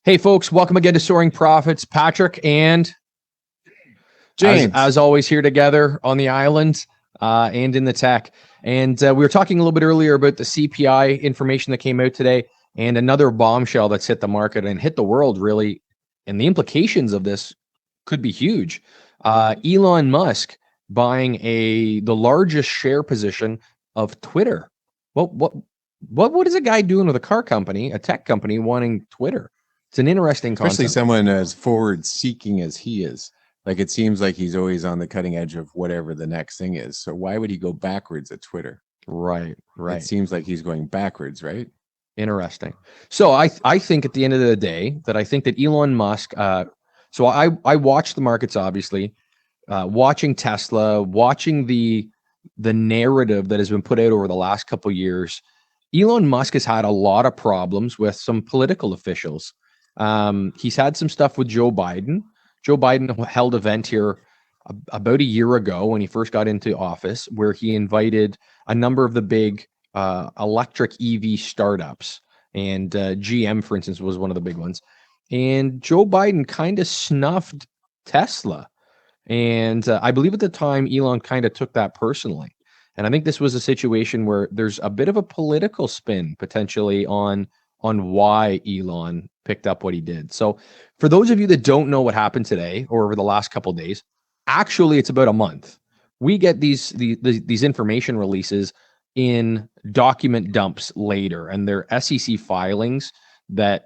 Hey, folks, welcome again to Soaring Profits. Patrick and James, as always, here together on the island and in the tech. And we were talking a little bit earlier about the CPI information that came out today and another bombshell that's hit the market and hit the world, really. And the implications of this could be huge. Elon Musk buying the largest share position of Twitter. What is a guy doing with a car company, a tech company, wanting Twitter? It's an interesting concept. especially someone as forward-seeking as he is. Like, it seems like he's always on the cutting edge of whatever the next thing is. So why would he go backwards at Twitter? Right. It seems like he's going backwards, right? Interesting. So I think at the end of the day that I think that Elon Musk. So I watch the markets, obviously, watching Tesla, watching the narrative that has been put out over the last couple of years. Elon Musk has had a lot of problems with some political officials. He's had some stuff with Joe Biden. Joe Biden held an event here about a year ago when he first got into office, where he invited a number of the big electric EV startups, and GM, for instance, was one of the big ones. And Joe Biden kind of snuffed Tesla. And I believe at the time, Elon kind of took that personally. And I think this was a situation where there's a bit of a political spin potentially on why Elon picked up what he did. So for those of you that don't know what happened today or over the last couple of days, actually it's about a month. We get these information releases in document dumps later, and they're SEC filings that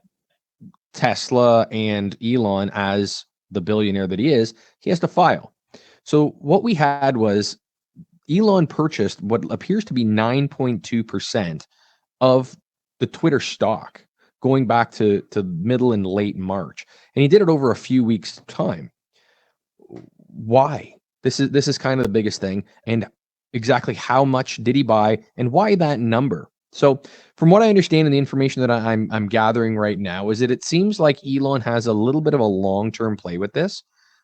Tesla and Elon, as the billionaire that he has to file. So what we had was Elon purchased what appears to be 9.2% of the Twitter stock going back to middle and late March. And he did it over a few weeks' time. Why? This is kind of the biggest thing. And exactly how much did he buy and why that number? So from what I understand and the information that I'm gathering right now is that it seems like Elon has a little bit of a long-term play with this.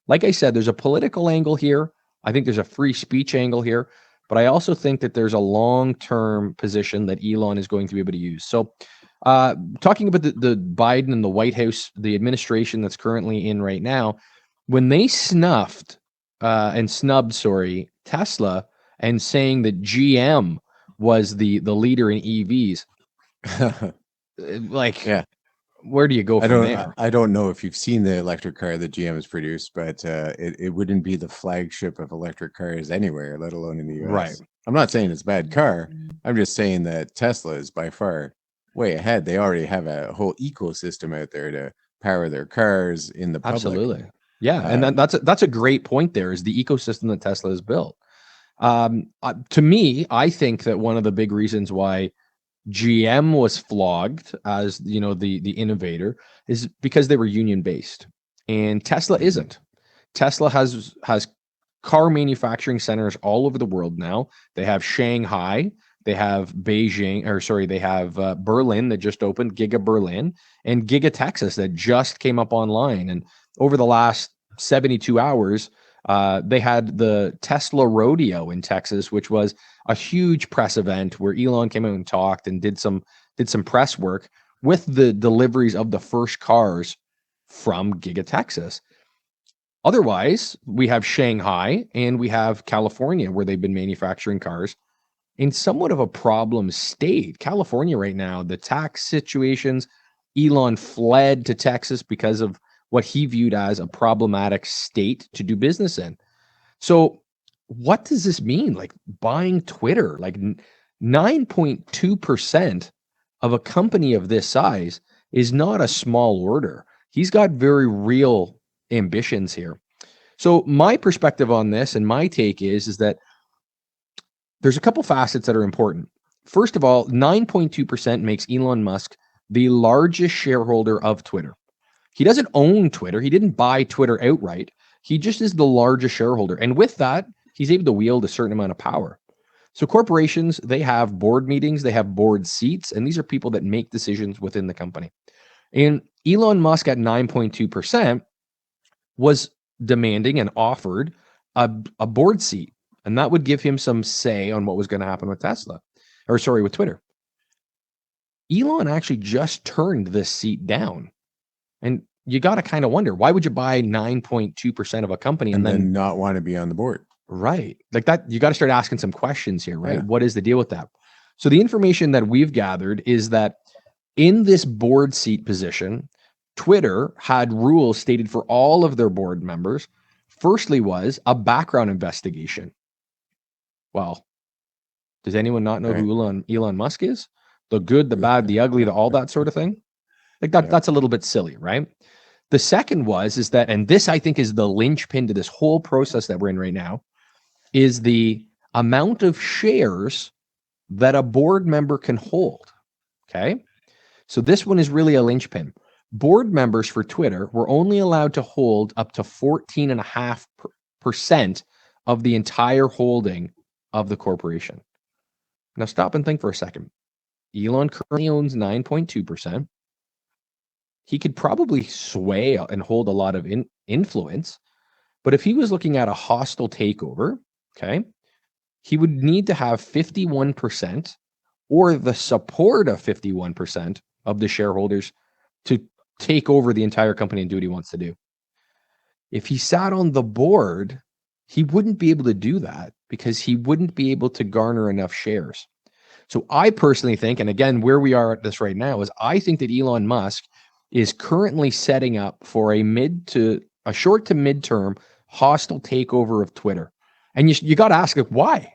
Like I said, there's a political angle here. I think there's a free speech angle here, but I also think that there's a long-term position that Elon is going to be able to use. So talking about the Biden and the White House, the administration that's currently in right now, when they snubbed Tesla and saying that GM was the leader in EVs, like, yeah. Where do you go from there? I don't know if you've seen the electric car that GM has produced, but it wouldn't be the flagship of electric cars anywhere, let alone in the US. Right. I'm not saying it's a bad car. I'm just saying that Tesla is by far way ahead. They already have a whole ecosystem out there to power their cars in the public. Absolutely. Yeah. And that's a great point there, is the ecosystem that Tesla has built. To me, I think that one of the big reasons why GM was flogged as the innovator is because they were union based, and Tesla isn't. Tesla has car manufacturing centers all over the world now. They have Shanghai, they have they have Berlin that just opened, Giga Berlin, and Giga Texas that just came up online. And over the last 72 hours, they had the Tesla Rodeo in Texas, which was a huge press event where Elon came out and talked and did some press work with the deliveries of the first cars from Giga Texas. Otherwise, we have Shanghai and we have California, where they've been manufacturing cars in somewhat of a problem state. California right now, the tax situations, Elon fled to Texas because of what he viewed as a problematic state to do business in. So what does this mean? Like, buying Twitter, like 9.2% of a company of this size is not a small order. He's got very real ambitions here. So my perspective on this and my take is that there's a couple facets that are important. First of all, 9.2% makes Elon Musk the largest shareholder of Twitter. He doesn't own Twitter. He didn't buy Twitter outright. He just is the largest shareholder. And with that, he's able to wield a certain amount of power. So corporations, they have board meetings, they have board seats, and these are people that make decisions within the company. And Elon Musk at 9.2% was demanding and offered a board seat. And that would give him some say on what was going to happen with with Twitter. Elon actually just turned this seat down. And you got to kind of wonder, why would you buy 9.2% of a company and then not want to be on the board? right, like that, you got to start asking some questions here, right? Yeah. What is the deal with that? So the information that we've gathered is that in this board seat position, Twitter had rules stated for all of their board members. Firstly was a background investigation. Well, does anyone not know Right. who Elon Musk is? The good, the bad, the ugly, the all that sort of thing. Like that, Yeah. that's a little bit silly, right? The second is that, and this I think is the linchpin to this whole process that we're in right now, is the amount of shares that a board member can hold. Okay. So this one is really a linchpin. Board members for Twitter were only allowed to hold up to 14.5% of the entire holding of the corporation. Now stop and think for a second. Elon currently owns 9.2%. He could probably sway and hold a lot of influence. But if he was looking at a hostile takeover, okay, he would need to have 51% or the support of 51% of the shareholders to take over the entire company and do what he wants to do. If he sat on the board, he wouldn't be able to do that because he wouldn't be able to garner enough shares. So I personally think, and again, where we are at this right now is I think that Elon Musk is currently setting up for a short to midterm hostile takeover of Twitter. And you got to ask, like, why?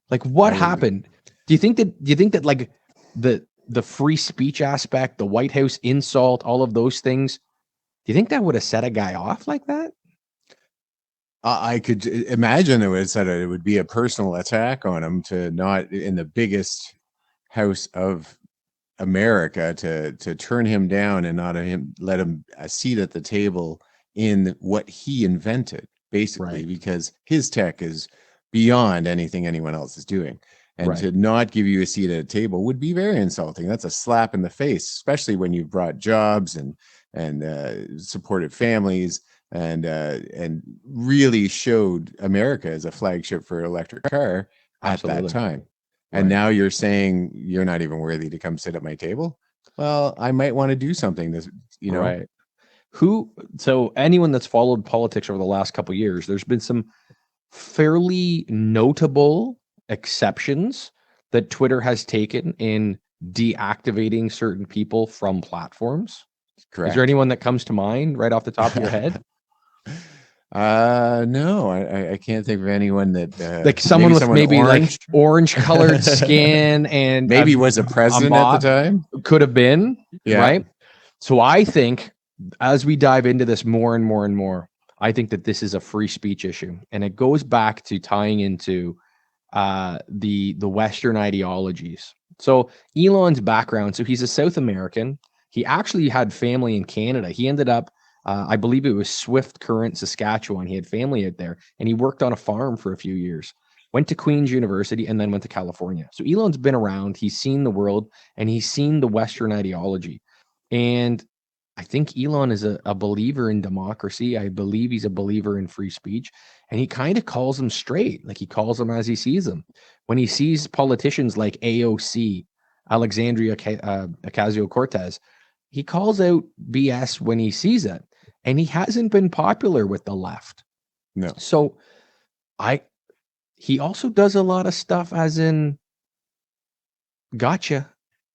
Like, what happened? Do you think that like the free speech aspect, the White House insult, all of those things, do you think that would have set a guy off like that? I could imagine it would be a personal attack on him, to not in the biggest house of America to turn him down and not let him a seat at the table in what he invented, basically, Right. because his tech is beyond anything anyone else is doing. And Right. to not give you a seat at a table would be very insulting. That's a slap in the face, especially when you've brought jobs and supported families and really showed America as a flagship for electric car at that Absolutely. time. And Right. now you're saying you're not even worthy to come sit at my table. Well, I might want to do something this, Right. So anyone that's followed politics over the last couple of years, there's been some fairly notable exceptions that Twitter has taken in deactivating certain people from platforms. Correct. Is there anyone that comes to mind right off the top of your head? No, I can't think of anyone that Like someone with maybe orange, like orange colored skin and maybe was a president at the time. Could have been, Yeah. right? So I think as we dive into this more and more and more, I think that this is a free speech issue, and it goes back to tying into the Western ideologies. So Elon's background, so he's a South American. He actually had family in Canada. He ended up, I believe it was Swift Current, Saskatchewan. He had family out there, and he worked on a farm for a few years. Went to Queen's University and then went to California. So Elon's been around. He's seen the world, and he's seen the Western ideology. And I think Elon is a believer in democracy. I believe he's a believer in free speech. And he kind of calls them straight, like he calls them as he sees them. When he sees politicians like AOC, Alexandria Ocasio-Cortez, he calls out BS when he sees it. And he hasn't been popular with the left. No. So he also does a lot of stuff as in gotcha,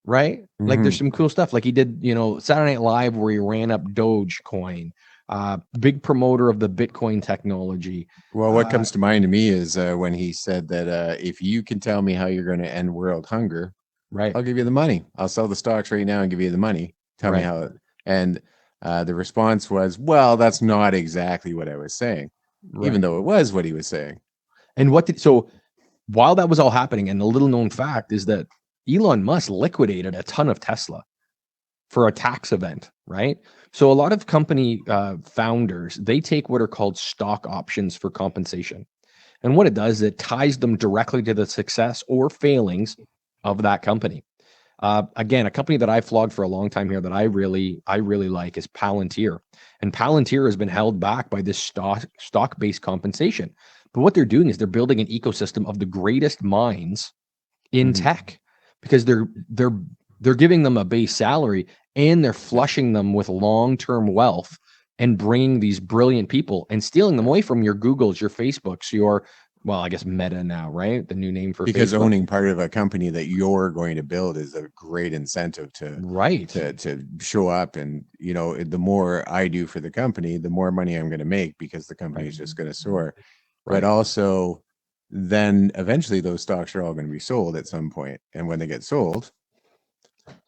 right? Like there's some cool stuff. Like he did, Saturday Night Live where he ran up Dogecoin, big promoter of the Bitcoin technology. Well, what comes to mind to me is when he said that if you can tell me how you're going to end world hunger, right, I'll give you the money. I'll sell the stocks right now and give you the money. Tell me how. And the response was, well, that's not exactly what I was saying, even though it was what he was saying. And so while that was all happening, and the little known fact is that Elon Musk liquidated a ton of Tesla for a tax event, right? So a lot of company founders, they take what are called stock options for compensation. And what it does is it ties them directly to the success or failings of that company. Again, a company that I flogged for a long time here that I really like is Palantir. And Palantir has been held back by this stock-based compensation. But what they're doing is they're building an ecosystem of the greatest minds in tech, because they're they're giving them a base salary and they're flushing them with long-term wealth and bringing these brilliant people and stealing them away from your Googles, your Facebooks, your, well, I guess Meta now, right? The new name for because Facebook. owning part of a company that you're going to build is a great incentive to Right. to show up. And the more I do for the company, the more money I'm going to make, because the company is just going to soar. But Right. also, then eventually those stocks are all going to be sold at some point, and when they get sold,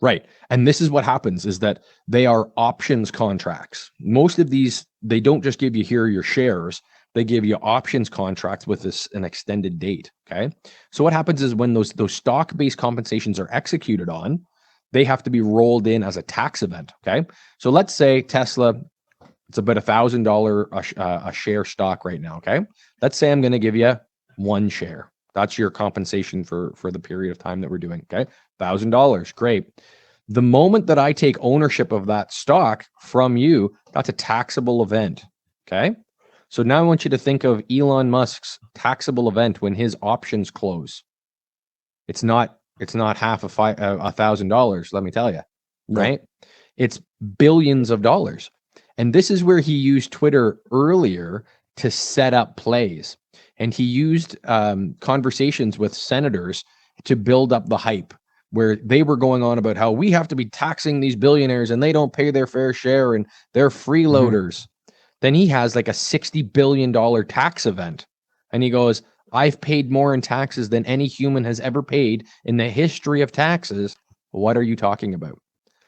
Right. And this is what happens, is that they are options contracts. Most of these, they don't just give you here your shares, they give you options contracts with an extended date. Okay. So what happens is when those stock-based compensations are executed on, they have to be rolled in as a tax event. Okay. So let's say Tesla, it's about $1,000 a share stock right now. Okay. Let's say I'm going to give you one share. That's your compensation for the period of time that we're doing. Okay. $1,000. Great. The moment that I take ownership of that stock from you, that's a taxable event. Okay. So now I want you to think of Elon Musk's taxable event when his options close. It's not half of $1,000, let me tell you. no. Right? It's billions of dollars. And this is where he used Twitter earlier to set up plays. And he used conversations with senators to build up the hype, where they were going on about how we have to be taxing these billionaires and they don't pay their fair share and they're freeloaders. Then he has like a $60 billion tax event. And he goes, I've paid more in taxes than any human has ever paid in the history of taxes. What are you talking about?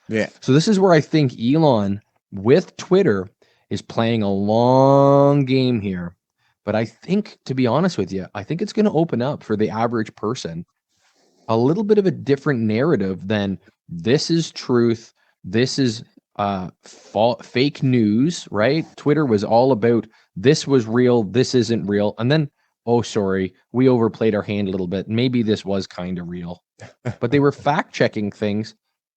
Yeah. So this is where I think Elon with Twitter is playing a long game here. But I think, to be honest with you, I think it's going to open up for the average person a little bit of a different narrative than this is truth. This is fake news, right? Twitter was all about this was real, this isn't real. And then, oh, sorry, we overplayed our hand a little bit. Maybe this was kind of real. But they were fact checking things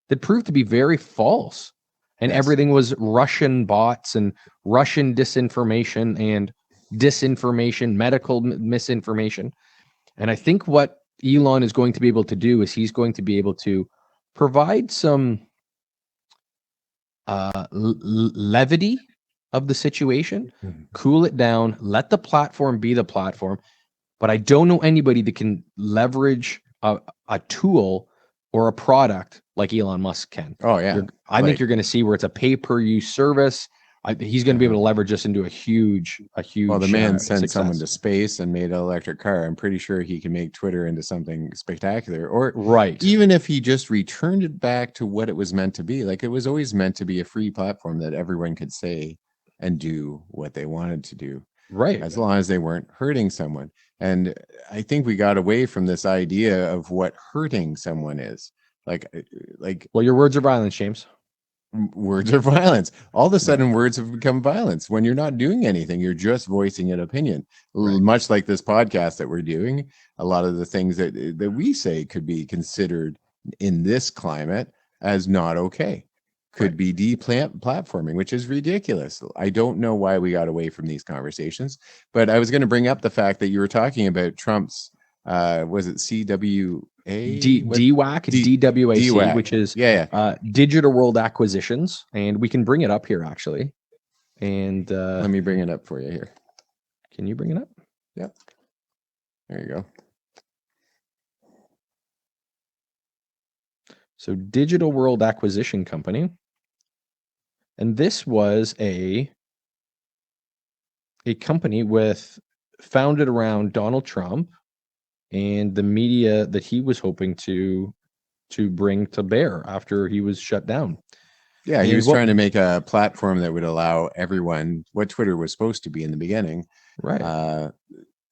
that proved to be very false. And Yes. everything was Russian bots and Russian disinformation and disinformation, medical misinformation. And I think what Elon is going to be able to do is he's going to be able to provide some levity of the situation, cool it down, let the platform be the platform. But I don't know anybody that can leverage a tool or a product like Elon Musk can. Oh yeah. I think you're going to see where it's a pay-per-use service. He's going to be able to leverage this into a huge. Well, the man sent success. someone to space and made an electric car. I'm pretty sure he can make Twitter into something spectacular. Or Right. even if he just returned it back to what it was meant to be. Like, it was always meant to be a free platform that everyone could say and do what they wanted to do, Right. as long as they weren't hurting someone. And I think we got away from this idea of what hurting someone is. Like Well, your words are violence, James. words are violence. All of a sudden, words have become violence when you're not doing anything. You're just voicing an opinion. Right. Much like this podcast that we're doing, a lot of the things that we say could be considered in this climate as not okay. Could be deplatforming, which is ridiculous. I don't know why we got away from these conversations. But I was going to bring up the fact that you were talking about Trump's, was it CWA? DWAC, DWAC, which is Digital World Acquisitions. And we can bring it up here, actually. And let me bring it up for you here. Can you bring it up? Yep. There you go. So Digital World Acquisition Company. And this was a company founded around Donald Trump and the media that he was hoping to bring to bear after he was shut down. Yeah, he was trying to make a platform that would allow everyone, what Twitter was supposed to be in the beginning, right?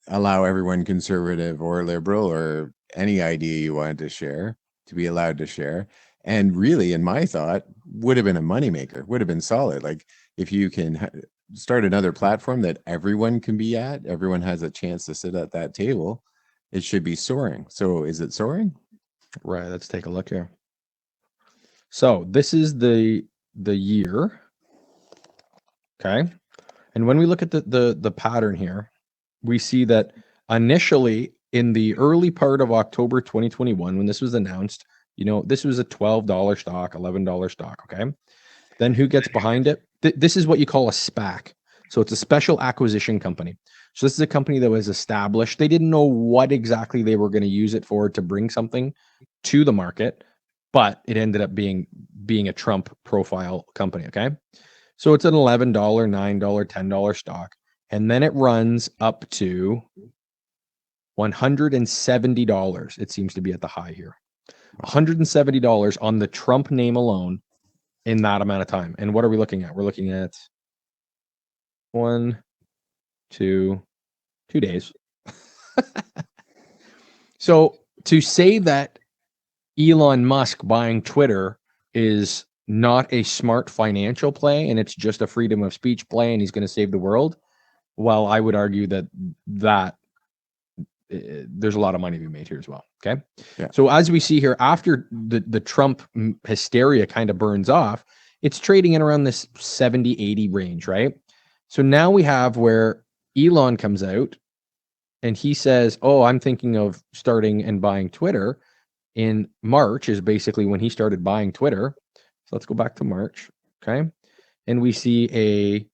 Allow everyone, conservative or liberal or any idea you wanted to share, to be allowed to share. And really, in my thought, would have been a moneymaker, would have been solid. Like, if you can start another platform that everyone can be at, everyone has a chance to sit at that table, it should be soaring. So is it soaring? Right. Let's take a look here. So this is the year. Okay. And when we look at the pattern here, we see that initially in the early part of October 2021, when this was announced, This was a $12 stock, $11 stock. Okay. Then who gets behind it? This is what you call a SPAC. So it's a special acquisition company. So this is a company that was established. They didn't know what exactly they were going to use it for to bring something to the market, but it ended up being a Trump profile company. Okay. So it's an $11, $9, $10 stock. And then it runs up to $170. It seems to be at the high here. $170 on the Trump name alone in that amount of time. And what are we looking at? We're looking at 2 days. So to say that Elon Musk buying Twitter is not a smart financial play and it's just a freedom of speech play and he's going to save the world, well, I would argue that there's a lot of money to be made here as well. Okay. Yeah. So as we see here, after the Trump hysteria kind of burns off, it's trading in around this 70, 80 range, right? So now we have where Elon comes out and he says, oh, I'm thinking of starting and buying Twitter. In March is basically when he started buying Twitter. So let's go back to March. Okay. And we see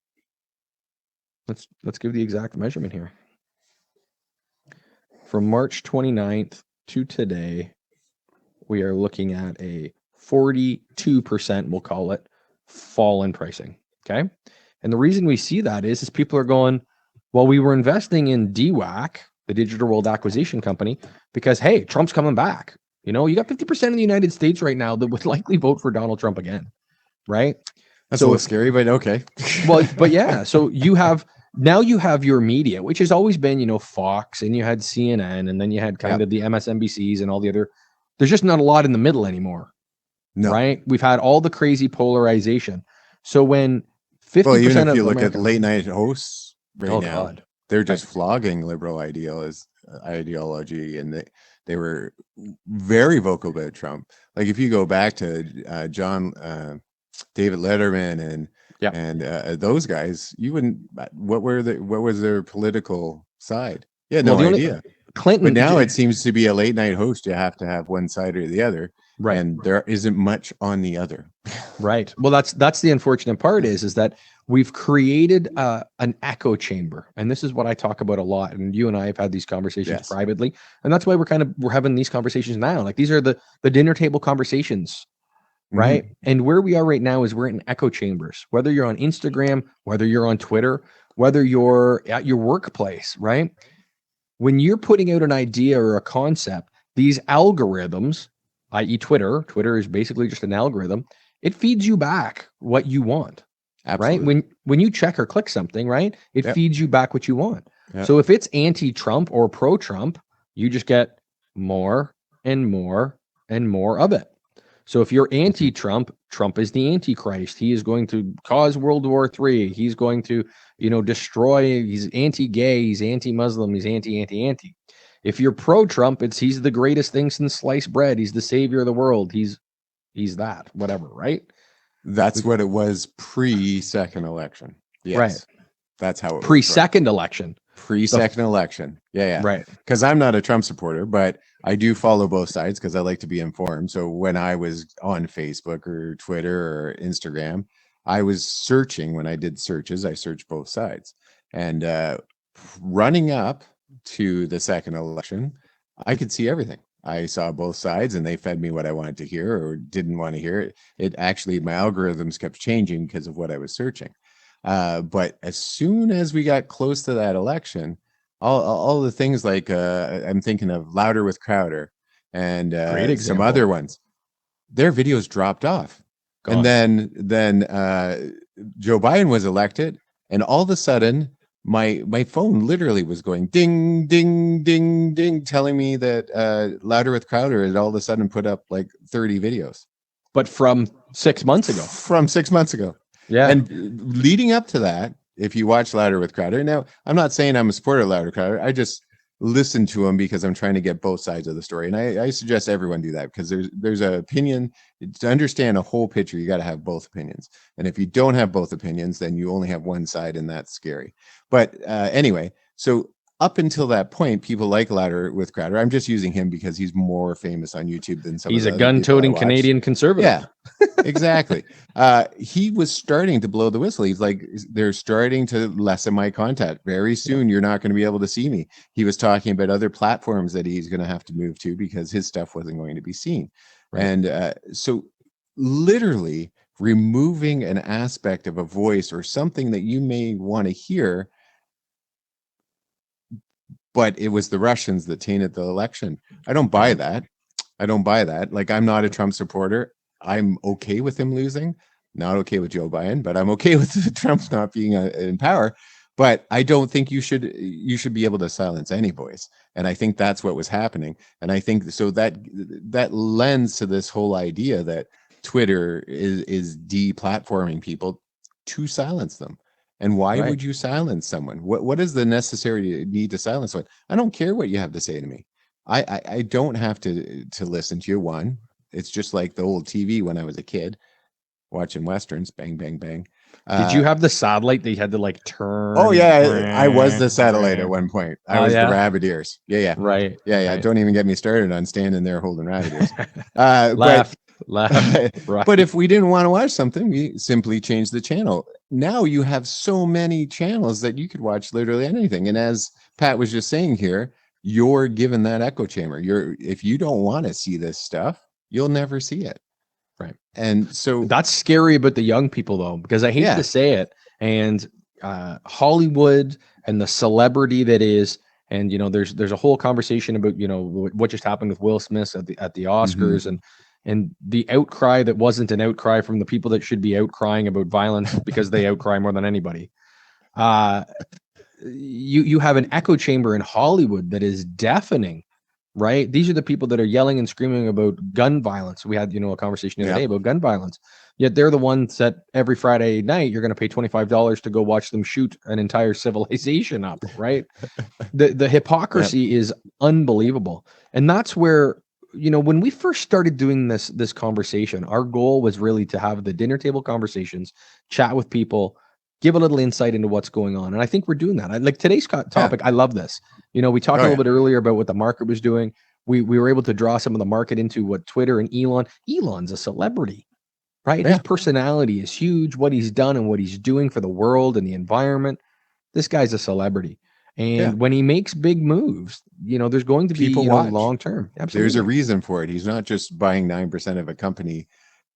let's give the exact measurement here. From March 29th to today, we are looking at a 42%, we'll call it, fall in pricing. Okay. And the reason we see that is people are going, well, we were investing in DWAC, the Digital World Acquisition Company, because, hey, Trump's coming back. You got 50% of the United States right now that would likely vote for Donald Trump again. Right. That's a little scary, but okay. Well, but yeah. So you have your media, which has always been, Fox, and you had CNN, and then you had kind of the MSNBCs and all the other. There's just not a lot in the middle anymore. No. Right? We've had all the crazy polarization. So when 50% even if of you look at late night hosts right now, God. They're just flogging liberal ideology, and they were very vocal about Trump. Like if you go back to David Letterman and those guys, you wouldn't. What was their political side? Yeah, no idea. Clinton, but now it seems to be a late night host. You have to have one side or the other, right? And there isn't much on the other, right? Well, that's the unfortunate part is that we've created an echo chamber, and this is what I talk about a lot. And you and I have had these conversations privately, and that's why we're having these conversations now. Like these are the dinner table conversations. Right. Mm-hmm. And where we are right now is we're in echo chambers, whether you're on Instagram, whether you're on Twitter, whether you're at your workplace, right? When you're putting out an idea or a concept, these algorithms, i.e. Twitter is basically just an algorithm. It feeds you back what you want. Absolutely. Right. When you check or click something, right, it feeds you back what you want. So if it's anti-Trump or pro-Trump, you just get more and more and more of it. So if you're anti-Trump, Trump is the Antichrist. He is going to cause World War III. He's going to, destroy. He's anti-gay. He's anti-Muslim. He's anti. If you're pro-Trump, he's the greatest thing since sliced bread. He's the savior of the world. He's that, whatever, right? That's what it was pre-second election. Yes. Right. That's how it was. Pre-second election. Pre-second election. Yeah. Right. Because I'm not a Trump supporter, but I do follow both sides because I like to be informed. So when I was on Facebook or Twitter or Instagram, I was searching. When I did searches, I searched both sides. And running up to the second election, I could see everything. I saw both sides and they fed me what I wanted to hear or didn't want to hear. It actually, my algorithms kept changing because of what I was searching. But as soon as we got close to that election, all the things like I'm thinking of Louder with Crowder and some other ones, their videos dropped off. Gone. And then Joe Biden was elected, and all of a sudden my phone literally was going ding, ding, ding, ding, telling me that Louder with Crowder had all of a sudden put up like 30 videos. But from 6 months ago. From 6 months ago. Yeah. And leading up to that, if you watch Louder with Crowder, now I'm not saying I'm a supporter of Louder Crowder. I just listen to him because I'm trying to get both sides of the story. And I suggest everyone do that because there's an opinion. To understand a whole picture, you got to have both opinions. And if you don't have both opinions, then you only have one side, and that's scary. But anyway, so up until that point, people like Louder with Crowder. I'm just using him because he's more famous on YouTube than some He's of a the other people I gun-toting watch. Canadian conservative. Yeah, exactly. He was starting to blow the whistle. He's like, they're starting to lessen my contact. Very soon, you're not going to be able to see me. He was talking about other platforms that he's going to have to move to because his stuff wasn't going to be seen. Right. And so, literally removing an aspect of a voice or something that you may want to hear, but it was the Russians that tainted the election. I don't buy that. I don't buy that. Like, I'm not a Trump supporter. I'm okay with him losing. Not okay with Joe Biden, but I'm okay with Trump not being in power. But I don't think you should be able to silence any voice. And I think that's what was happening. And I think so that lends to this whole idea that Twitter is deplatforming people to silence them. And why Right. would you silence someone? What is the necessary need to silence someone? I don't care what you have to say to me. I don't have to listen to you. One, it's just like the old TV when I was a kid watching westerns. Bang, bang, bang. Did you have the satellite that you had to like turn? Oh yeah, I was the satellite at one point. I Oh, was the yeah. rabbit ears. Yeah. Right. Yeah. Right. Don't even get me started on standing there holding rabbit ears. But Left, right. but if we didn't want to watch something, we simply changed the channel. Now you have so many channels that you could watch literally anything. And as Pat was just saying here, you're given that echo chamber. If you don't want to see this stuff, you'll never see it. Right. And so That's scary about the young people though, because I hate Yeah. to say it. And Hollywood and the celebrity that is, and there's a whole conversation about what just happened with Will Smith at the Oscars, and the outcry that wasn't an outcry from the people that should be outcrying about violence because they outcry more than anybody. You have an echo chamber in Hollywood that is deafening, right? These are the people that are yelling and screaming about gun violence. We had, a conversation the other day about gun violence. Yet they're the ones that every Friday night you're going to pay $25 to go watch them shoot an entire civilization up, right? The hypocrisy is unbelievable. And that's where, when we first started doing this conversation, our goal was really to have the dinner table conversations, chat with people, give a little insight into what's going on. And I think we're doing that. Like today's topic, I love this. We talked a little bit earlier about what the market was doing. We were able to draw some of the market into what Twitter and Elon's a celebrity, right? His personality is huge, what he's done and what he's doing for the world and the environment. This guy's a celebrity. And when he makes big moves, there's going to be, People watch. long term. Absolutely. There's a reason for it. He's not just buying 9% of a company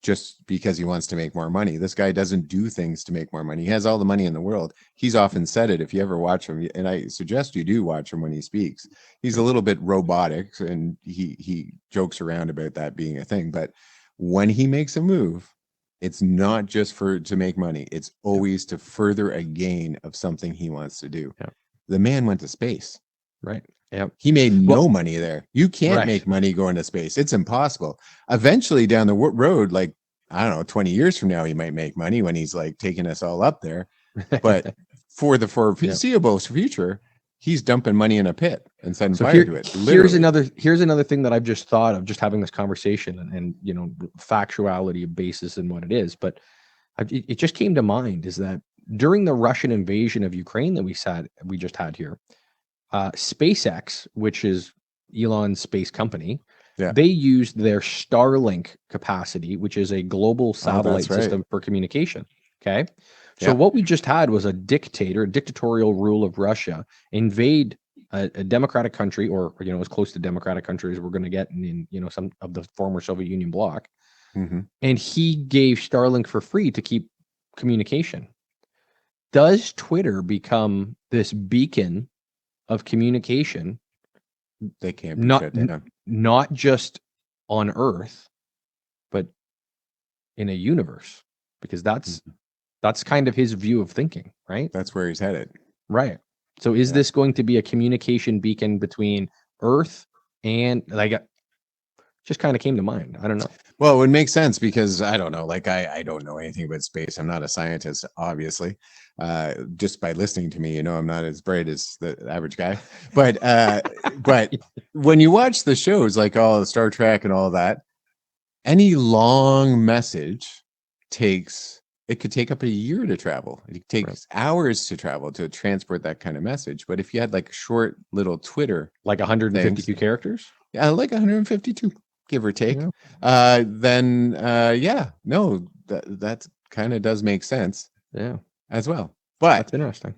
just because he wants to make more money. This guy doesn't do things to make more money. He has all the money in the world. He's often said it. If you ever watch him, and I suggest you do watch him when he speaks, he's a little bit robotic and he jokes around about that being a thing. But when he makes a move, it's not just to make money. It's always to further a gain of something he wants to do. The man went to space. Right. Yep. He made no money there. You can't make money going to space. It's impossible. Eventually down the road, like, I don't know, 20 years from now, he might make money when he's like taking us all up there. But for the foreseeable future, he's dumping money in a pit and setting fire to it. Literally. Here's another thing that I've just thought of just having this conversation and factuality basis and what it is. But it just came to mind is that during the Russian invasion of Ukraine that we just had here, SpaceX, which is Elon's space company, they used their Starlink capacity, which is a global satellite system for communication. Okay. So what we just had was a dictatorial rule of Russia invade a democratic country, or as close to democratic country as we're going to get in some of the former Soviet Union bloc. And he gave Starlink for free to keep communication. Does Twitter become this beacon of communication? They can't be shut down. Not just on Earth, but in a universe, because that's kind of his view of thinking, right? That's where he's headed. Right. So is this going to be a communication beacon between Earth and just kind of came to mind. I don't know. Well, it would make sense because I don't know. Like I don't know anything about space. I'm not a scientist, obviously. Just by listening to me, I'm not as bright as the average guy. But but when you watch the shows like all the Star Trek and all that, any long message takes it could take up a year to travel. It takes hours to travel to transport that kind of message. But if you had like short little Twitter Like things, 152 characters. yeah, like 152, give or take, Yeah. then yeah, no, that kind of does make sense Yeah. as well. But That's interesting.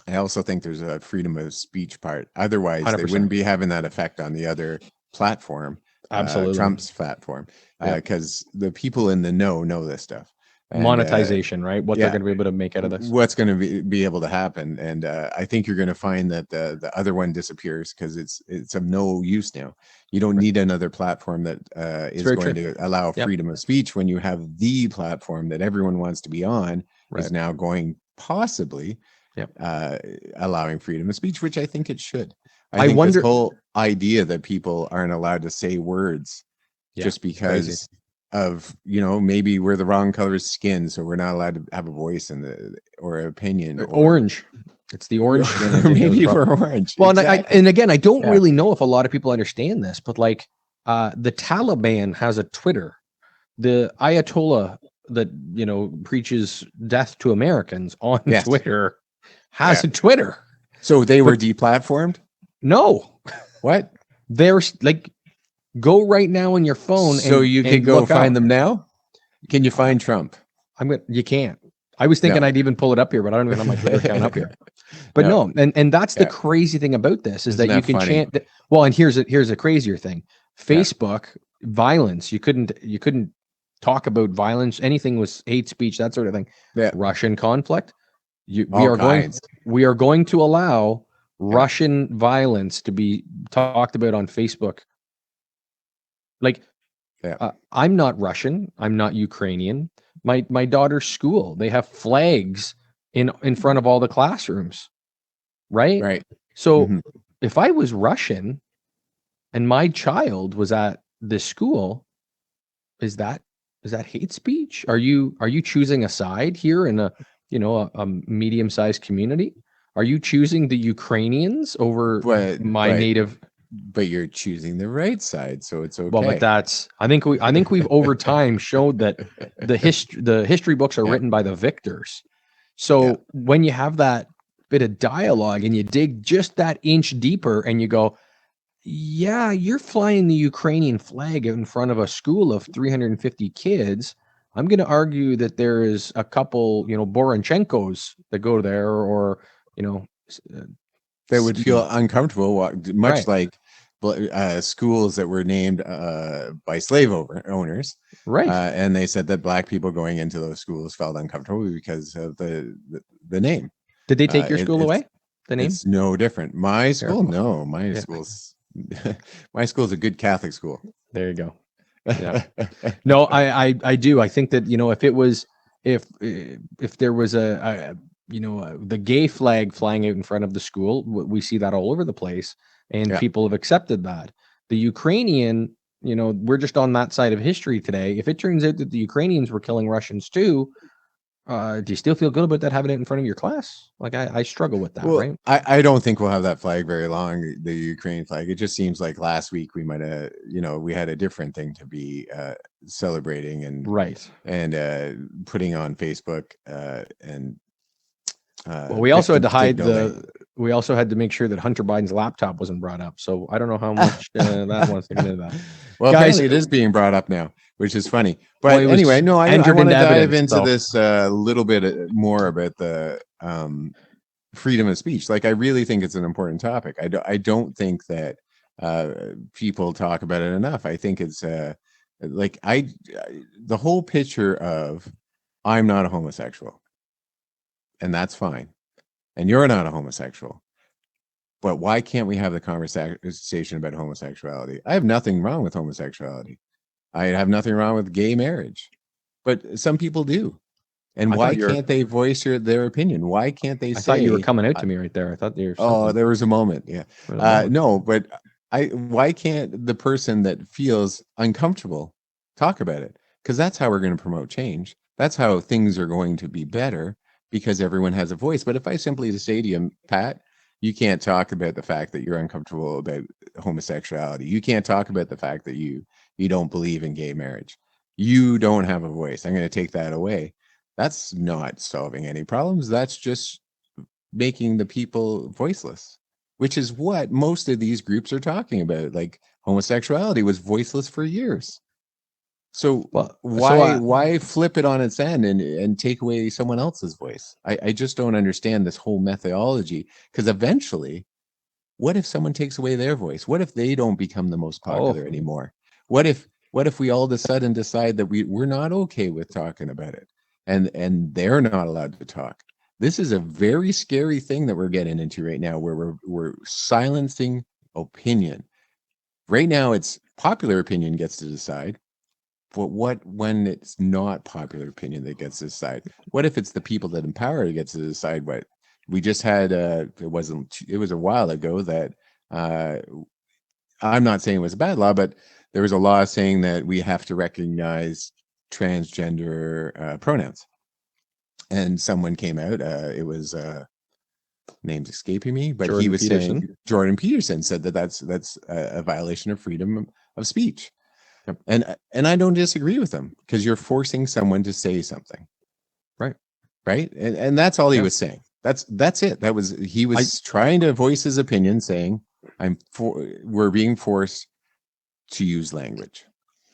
I also think there's a freedom of speech part. Otherwise, they 100%. wouldn't be having that effect on the other platform, Absolutely. Trump's platform, Yeah. because the people in the know this stuff. And Monetization, right? What they're yeah, going to be able to make out of this. what's going to be able to happen. And I think you're going to find that the other one disappears because it's of no use now. You don't Right. need another platform that It's is very going true. to allow Yep. freedom of speech when you have the platform that everyone wants to be on is Right. now going possibly Yep. allowing freedom of speech, which I think it should. I I think this wonder. whole idea that people aren't allowed to say words Yeah. just It's crazy. because of, you know, maybe we're the wrong color skin, so we're not allowed to have a voice in the or opinion, or Orange. It's the orange skin. I or think, that was maybe probably. we're orange. Well, Exactly. and again, I don't Yeah. really know if a lot of people understand this, but like the Taliban has a Twitter. The Ayatollah that preaches death to Americans on Yes. Twitter has Yeah. a Twitter. So they were deplatformed? No, What? there's like go right now on your phone So and you can and go look find up. them now? Can you find Trump? You can't. I was thinking No. I'd even pull it up here, but I don't even have my Twitter account up here. But No. no, and that's the Yeah. crazy thing about this is Isn't that you that can funny? chant. Well, and here's a crazier thing: Yeah. Facebook violence. You couldn't talk about violence. Anything was hate speech, that sort of thing. Yeah. Russian conflict. We All are kinds. going to allow Russian violence to be talked about on Facebook. Like, Yeah. I'm not Russian. I'm not Ukrainian. My daughter's school, they have flags in front of all the classrooms, right? Right. So Mhm. if I was Russian and my child was at this school, is that hate speech? Are you choosing a side here in a medium-sized community? Are you choosing the Ukrainians over my But native? but you're choosing the right side, so it's Well, but okay. that's I think we've over time showed that the history books are Yeah. written by the victors. Yeah. So when you have that bit of dialogue and you dig just that inch deeper and you go, yeah, you're flying the Ukrainian flag in front of a school of 350 kids. I'm going to argue that there is a couple, Boranchenkos that go there, or They would feel uncomfortable, much right, like schools that were named by slave owners. right. And they said that black people going into those schools felt uncomfortable because of the name. Did they take your school It's away? The name? it's no different. My school, Careful. no, my Yeah. school's my school's a good Catholic school. There you go. Yeah. No, I do. I think that if it was if there was the gay flag flying out in front of the school, we see that all over the place, and Yeah. people have accepted that. The Ukrainian, we're just on that side of history today. If it turns out that the Ukrainians were killing Russians too, do you still feel good about that having it in front of your class? Like I struggle with that, Well, right? I don't think we'll have that flag very long, the Ukraine flag. It just seems like last week we might have, we had a different thing to be celebrating and Right. putting on Facebook and Well, we also had to hide signaling. we also had to make sure that Hunter Biden's laptop wasn't brought up. So I don't know how much that wants to get into that. Well, Guys, apparently it is being brought up now, which is funny. But well, it was anyway, no, I entered want to into dive evidence. into So this a little bit more about the freedom of speech. Like, I really think it's an important topic. I don't think that people talk about it enough. I think it's like the whole picture of I'm not a homosexual, and that's fine, and you're not a homosexual. But why can't we have the conversation about homosexuality? I have nothing wrong with homosexuality. I have nothing wrong with gay marriage, but some people do. And I why thought can't they voice their opinion? Why can't they I thought you were say, coming out to me right there. I thought you were "Oh, something. there was a moment"? Yeah, There was a moment. no, but why can't the person that feels uncomfortable talk about it? Because that's how we're going to promote change. That's how things are going to be better because everyone has a voice. But if I simply just say to you, Pat, you can't talk about the fact that you're uncomfortable about homosexuality. You can't talk about the fact that you don't believe in gay marriage. You don't have a voice. I'm going to take that away. That's not solving any problems. That's just making the people voiceless, which is what most of these groups are talking about. Like homosexuality was voiceless for years. So Well, why flip it on its end and take away someone else's voice? I just don't understand this whole methodology, because eventually, what if someone takes away their voice? What if they don't become the most popular anymore? What if we all of a sudden decide that we're not okay with talking about it, and they're not allowed to talk? This is a very scary thing that we're getting into right now, where we're silencing opinion. Right now, it's popular opinion gets to decide. But what when it's not popular opinion that gets to decide? What if it's the people that empower that gets to decide what? We just had it was a while ago that uh, I'm not saying it was a bad law, but there was a law saying that we have to recognize transgender pronouns. And someone came out, it was name's escaping me, but he Jordan was Peterson. saying, Jordan Peterson said that that's a violation of freedom of speech. Yep. And I don't disagree with him, because you're forcing someone to say something. Right. And that's all he was saying. That's it. He was trying to voice his opinion, saying we're being forced to use language.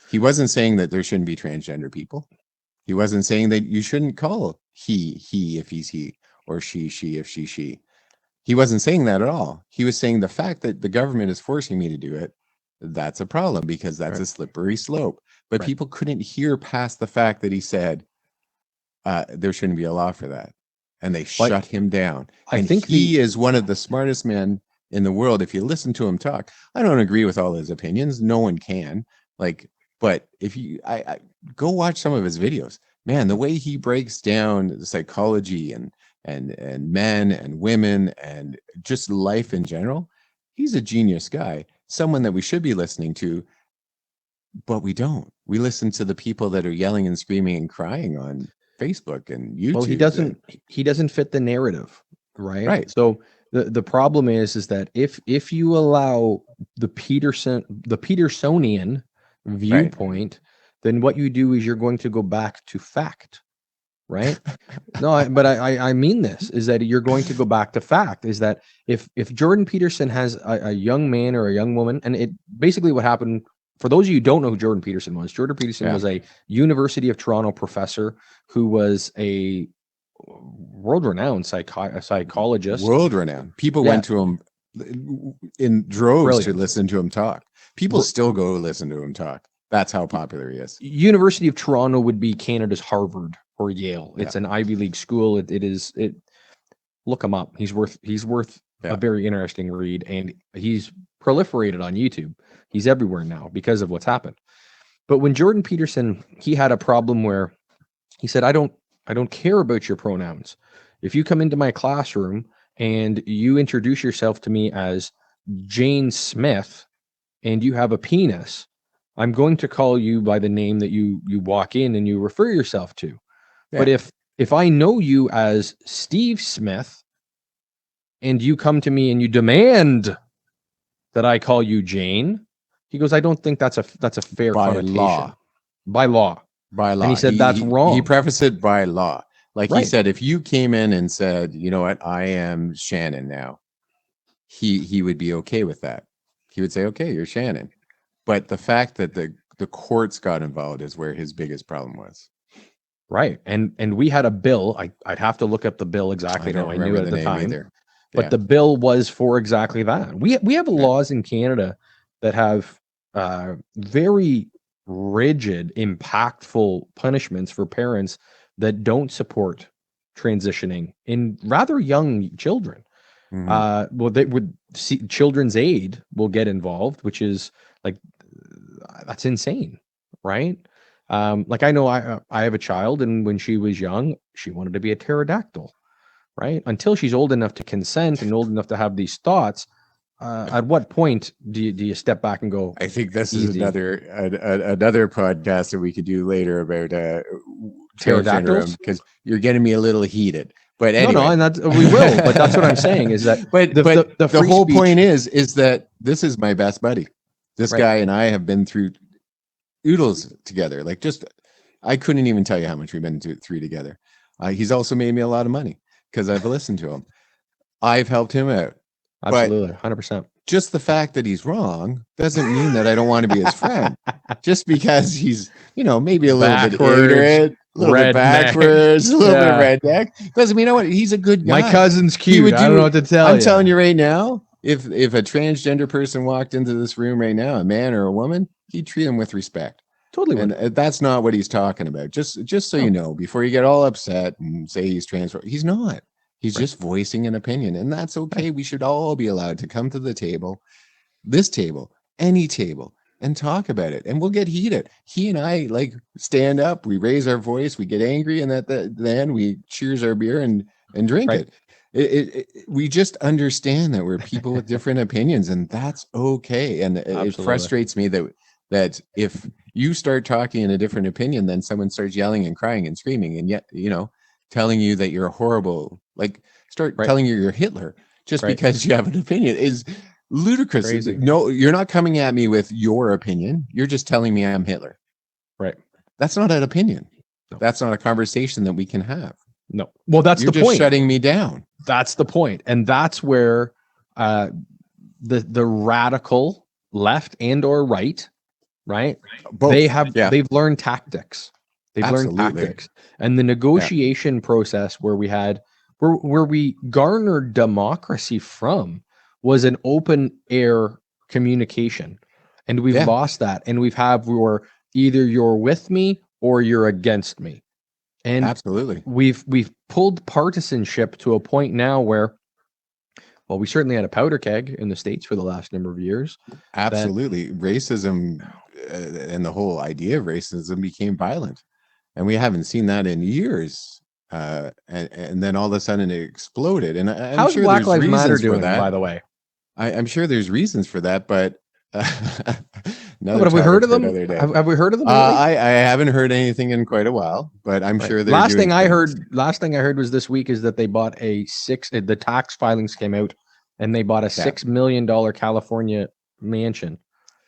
He wasn't saying that there shouldn't be transgender people. He wasn't saying that you shouldn't call he if he's he, or she if she. He wasn't saying that at all. He was saying the fact that the government is forcing me to do it, that's a problem, because that's a slippery slope. But people couldn't hear past the fact that he said there shouldn't be a law for that. And they shut him down. I think he is one of the smartest men in the world. If you listen to him talk, I don't agree with all his opinions. No one can. But if you, I go watch some of his videos, man, the way he breaks down the psychology and men and women and just life in general, he's a genius guy, someone that we should be listening to, but we don't. We listen to the people that are yelling and screaming and crying on Facebook and YouTube. Well, he doesn't fit the narrative, right? Right. So the problem is that if you allow the Petersonian viewpoint, then what you do is you're going to go back to fact, right? No, but I mean this is that you're going to go back to fact. Is that if Jordan Peterson has a young man or a young woman, and it basically what happened. For those of you who don't know who Jordan Peterson was a University of Toronto professor who was a world-renowned psychologist. World-renowned. People went to him in droves to listen to him talk. People still go listen to him talk. That's how popular he is. University of Toronto would be Canada's Harvard or Yale. It's an Ivy League school. It look him up. He's worth a very interesting read, and he's proliferated on YouTube. He's everywhere now because of what's happened. But when Jordan Peterson, he had a problem where he said, I don't care about your pronouns. If you come into my classroom and you introduce yourself to me as Jane Smith and you have a penis, I'm going to call you by the name that you walk in and you refer yourself to. Yeah. But if I know you as Steve Smith and you come to me and you demand that I call you Jane, he goes, I don't think that's a fair connotation. By law. And he said that's wrong. He prefaced it by law. He said, if you came in and said, you know what, I am Shannon now, he would be okay with that. He would say, okay, you're Shannon. But the fact that the courts got involved is where his biggest problem was. Right. And we had a bill. I'd have to look up the bill exactly now. I knew it at the time. Either. But the bill was for exactly that. We have laws in Canada that have very rigid, impactful punishments for parents that don't support transitioning in rather young children. Mm-hmm. Well, they would see Children's Aid will get involved, which is that's insane, right? I know I have a child, and when she was young, she wanted to be a pterodactyl, right? Until she's old enough to consent and old enough to have these thoughts. At what point do you step back and go? I think this is another podcast that we could do later about pterodactyls, because you're getting me a little heated. But anyway. No, and we will. But that's what I'm saying is that. But the whole point is that this is my best buddy. This guy and I have been through oodles together. I couldn't even tell you how much we've been through together. He's also made me a lot of money because I've listened to him. I've helped him out. Absolutely, 100%. Just the fact that he's wrong doesn't mean that I don't want to be his friend. Just because he's, maybe a little bit ignorant, a little bit backwards, a little bit of redneck, doesn't mean he's a good guy. My cousin's cute. I don't know what to tell you. I'm telling you right now, if a transgender person walked into this room right now, a man or a woman, he'd treat him with respect. Totally. And that's not what he's talking about. Just so you know, before you get all upset and say he's trans, he's not. He's just voicing an opinion, and that's okay. We should all be allowed to come to the table, this table, any table, and talk about it. And we'll get heated. He and I stand up, we raise our voice, we get angry, and at the end we cheers our beer and drink it. We just understand that we're people with different opinions, and that's okay. And it frustrates me that if you start talking in a different opinion, then someone starts yelling and crying and screaming, and yet telling you that you're horrible, telling you you're Hitler just because you have an opinion is ludicrous. Crazy. No, you're not coming at me with your opinion. You're just telling me I'm Hitler. Right. That's not an opinion. No. That's not a conversation that we can have. No. Well, that's you're the just point. Shutting me down. That's the point. And that's where the radical left and or right, both. They've learned tactics. They've learned tactics. And the negotiation process where we garnered democracy from was an open air communication. And we've lost that. And either you're with me or you're against me. And absolutely, we've pulled partisanship to a point now where, well, we certainly had a powder keg in the States for the last number of years. Absolutely. Racism and the whole idea of racism became violent. And we haven't seen that in years. And then all of a sudden it exploded. And how's sure Black Lives Matter doing, by the way? I'm sure there's reasons for that, but have we heard of them? Have we heard of them? I haven't heard anything in quite a while, but I'm sure they're last thing I heard was this week is that they bought the tax filings came out and they bought a $6 million California mansion.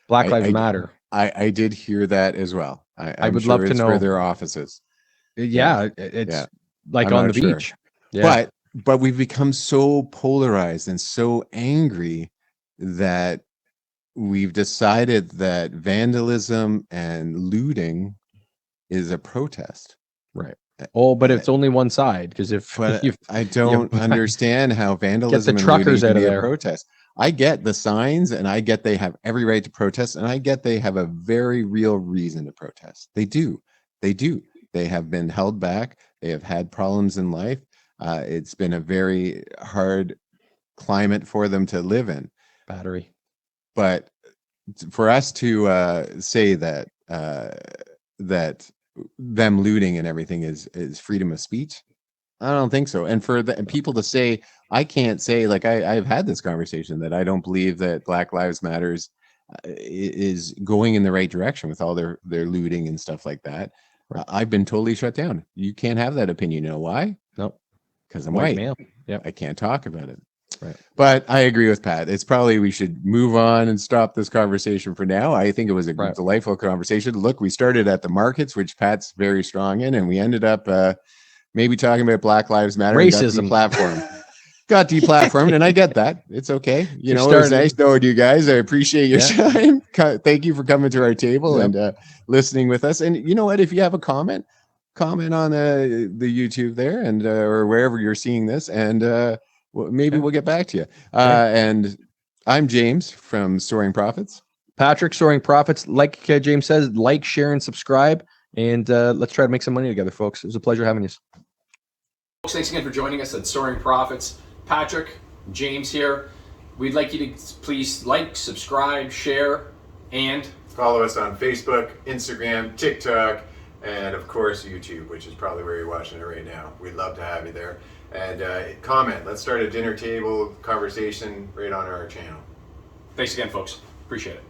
Black Lives Matter. I did hear that as well. I would love to know where their offices. It's like on the beach. Yeah. But we've become so polarized and so angry that we've decided that vandalism and looting is a protest. Right. Oh, but it's only one side, because I don't understand how vandalism and looting can be a protest. I get the signs, and I get they have every right to protest, and I get they have a very real reason to protest. They do. They have been held back. They have had problems in life. It's been a very hard climate for them to live in. Battery. But for us to say that them looting and everything is freedom of speech, I don't think so. And for people to say, I can't say, I've had this conversation that I don't believe that Black Lives Matters is going in the right direction with all their looting and stuff like that. Right. I've been totally shut down. You can't have that opinion. You know why? No, because I'm white. Yeah, I can't talk about it. Right. But I agree with Pat. It's probably we should move on and stop this conversation for now. I think it was a delightful conversation. Look, we started at the markets, which Pat's very strong in, and we ended up maybe talking about Black Lives Matter. Racism. Got deplatformed, and I get that. It's okay. It was nice knowing you guys. I appreciate your time. Thank you for coming to our table and listening with us. And you know what? If you have a comment on the YouTube there and or wherever you're seeing this, and maybe we'll get back to you. And I'm James from Soaring Profits. Patrick, Soaring Profits. Like James says, like, share, and subscribe. And let's try to make some money together, folks. It was a pleasure having you. Folks, thanks again for joining us at Soaring Profits. Patrick, James here. We'd like you to please like, subscribe, share, and follow us on Facebook, Instagram, TikTok, and of course YouTube, which is probably where you're watching it right now. We'd love to have you there. And comment. Let's start a dinner table conversation right on our channel. Thanks again, folks. Appreciate it.